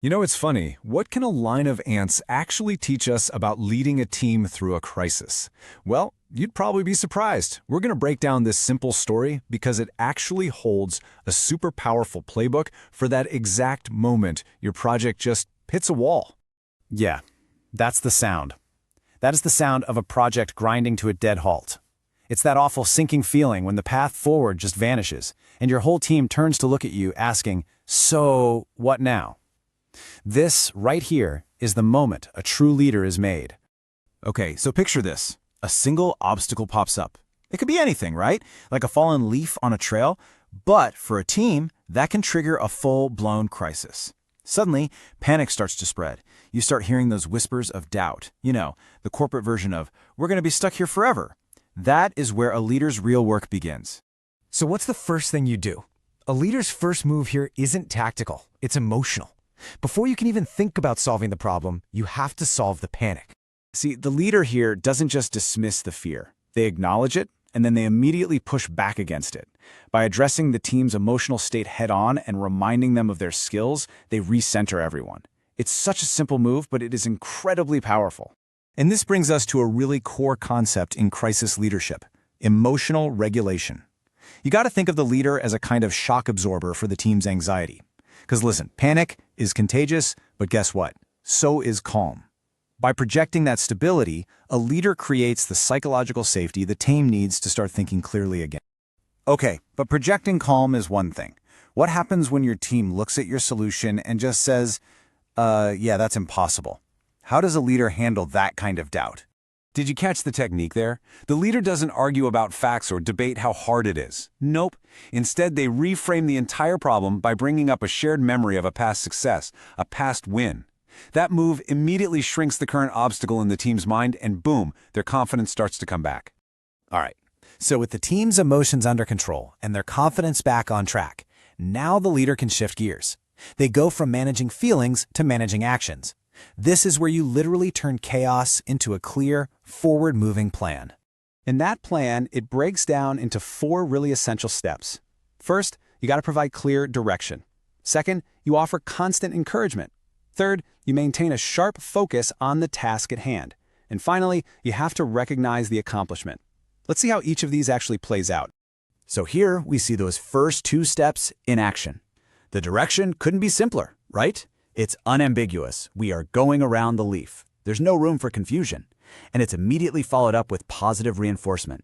You know, it's funny. What can a line of ants actually teach us about leading a team through a crisis? Well, you'd probably be surprised. We're going to break down this simple story because it actually holds a super powerful playbook for that exact moment your project just hits a wall. Yeah, that's the sound. That is the sound of a project grinding to a dead halt. It's that awful sinking feeling when the path forward just vanishes, and your whole team turns to look at you asking, "So, what now?" This, right here, is the moment a true leader is made. Okay, so picture this. A single obstacle pops up. It could be anything, right? Like a fallen leaf on a trail. But for a team, that can trigger a full-blown crisis. Suddenly, panic starts to spread. You start hearing those whispers of doubt. You know, the corporate version of, "We're going to be stuck here forever." That is where a leader's real work begins. So what's the first thing you do? A leader's first move here isn't tactical, it's emotional. Before you can even think about solving the problem, you have to solve the panic. See, the leader here doesn't just dismiss the fear. They acknowledge it, and then they immediately push back against it. By addressing the team's emotional state head-on and reminding them of their skills, they recenter everyone. It's such a simple move, but it is incredibly powerful. And this brings us to a really core concept in crisis leadership: emotional regulation. You got to think of the leader as a kind of shock absorber for the team's anxiety. Because listen, panic is contagious, but guess what? So is calm. By projecting that stability, a leader creates the psychological safety the team needs to start thinking clearly again. Okay, but projecting calm is one thing. What happens when your team looks at your solution and just says, yeah, that's impossible? How does a leader handle that kind of doubt? Did you catch the technique there? The leader doesn't argue about facts or debate how hard it is. Nope. Instead, they reframe the entire problem by bringing up a shared memory of a past success, a past win. That move immediately shrinks the current obstacle in the team's mind, and boom, their confidence starts to come back. All right, so with the team's emotions under control and their confidence back on track, now the leader can shift gears. They go from managing feelings to managing actions. This is where you literally turn chaos into a clear, forward-moving plan. In that plan, it breaks down into 4 really essential steps. First, you got to provide clear direction. Second, you offer constant encouragement. Third, you maintain a sharp focus on the task at hand. And finally, you have to recognize the accomplishment. Let's see how each of these actually plays out. So here we see those first 2 steps in action. The direction couldn't be simpler, right? It's unambiguous. We are going around the leaf. There's no room for confusion. And it's immediately followed up with positive reinforcement.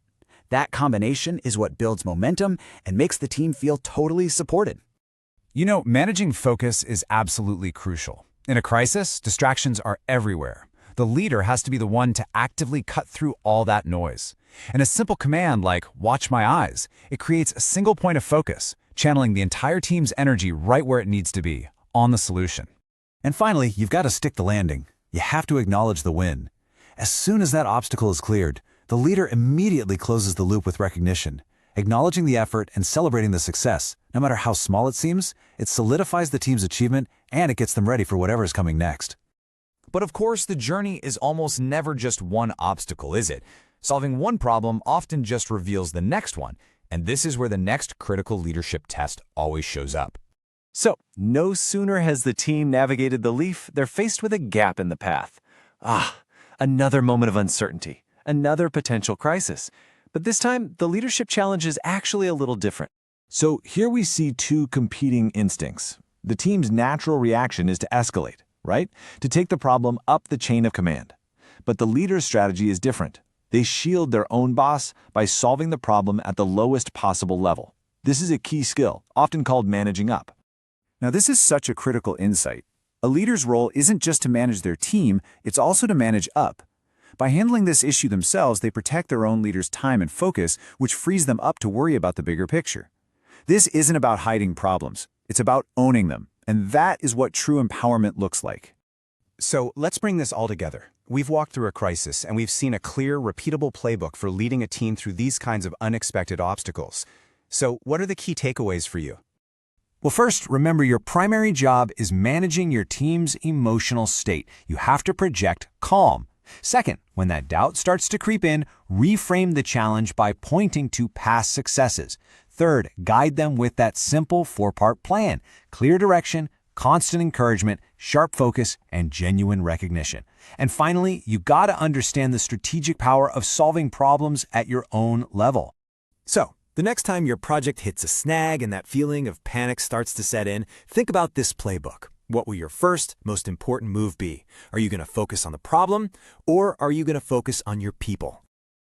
That combination is what builds momentum and makes the team feel totally supported. You know, managing focus is absolutely crucial. In a crisis, distractions are everywhere. The leader has to be the one to actively cut through all that noise. And a simple command like, "Watch my eyes," it creates a single point of focus, channeling the entire team's energy right where it needs to be, on the solution. And finally, you've got to stick the landing. You have to acknowledge the win. As soon as that obstacle is cleared, the leader immediately closes the loop with recognition. Acknowledging the effort and celebrating the success, no matter how small it seems, it solidifies the team's achievement and it gets them ready for whatever is coming next. But of course, the journey is almost never just one obstacle, is it? Solving one problem often just reveals the next one, and this is where the next critical leadership test always shows up. So, no sooner has the team navigated the leaf, they're faced with a gap in the path. Another moment of uncertainty, another potential crisis. But this time, the leadership challenge is actually a little different. So here we see 2 competing instincts. The team's natural reaction is to escalate, right? To take the problem up the chain of command. But the leader's strategy is different. They shield their own boss by solving the problem at the lowest possible level. This is a key skill, often called managing up. Now, this is such a critical insight. A leader's role isn't just to manage their team, it's also to manage up. By handling this issue themselves, they protect their own leader's time and focus, which frees them up to worry about the bigger picture. This isn't about hiding problems. It's about owning them. And that is what true empowerment looks like. So let's bring this all together. We've walked through a crisis and we've seen a clear, repeatable playbook for leading a team through these kinds of unexpected obstacles. So what are the key takeaways for you? Well, first, remember your primary job is managing your team's emotional state. You have to project calm. Second, when that doubt starts to creep in, reframe the challenge by pointing to past successes. Third, guide them with that simple 4-part plan: clear direction, constant encouragement, sharp focus, and genuine recognition. And finally, you gotta understand the strategic power of solving problems at your own level. So, the next time your project hits a snag and that feeling of panic starts to set in, think about this playbook. What will your first, most important move be? Are you going to focus on the problem, or are you going to focus on your people?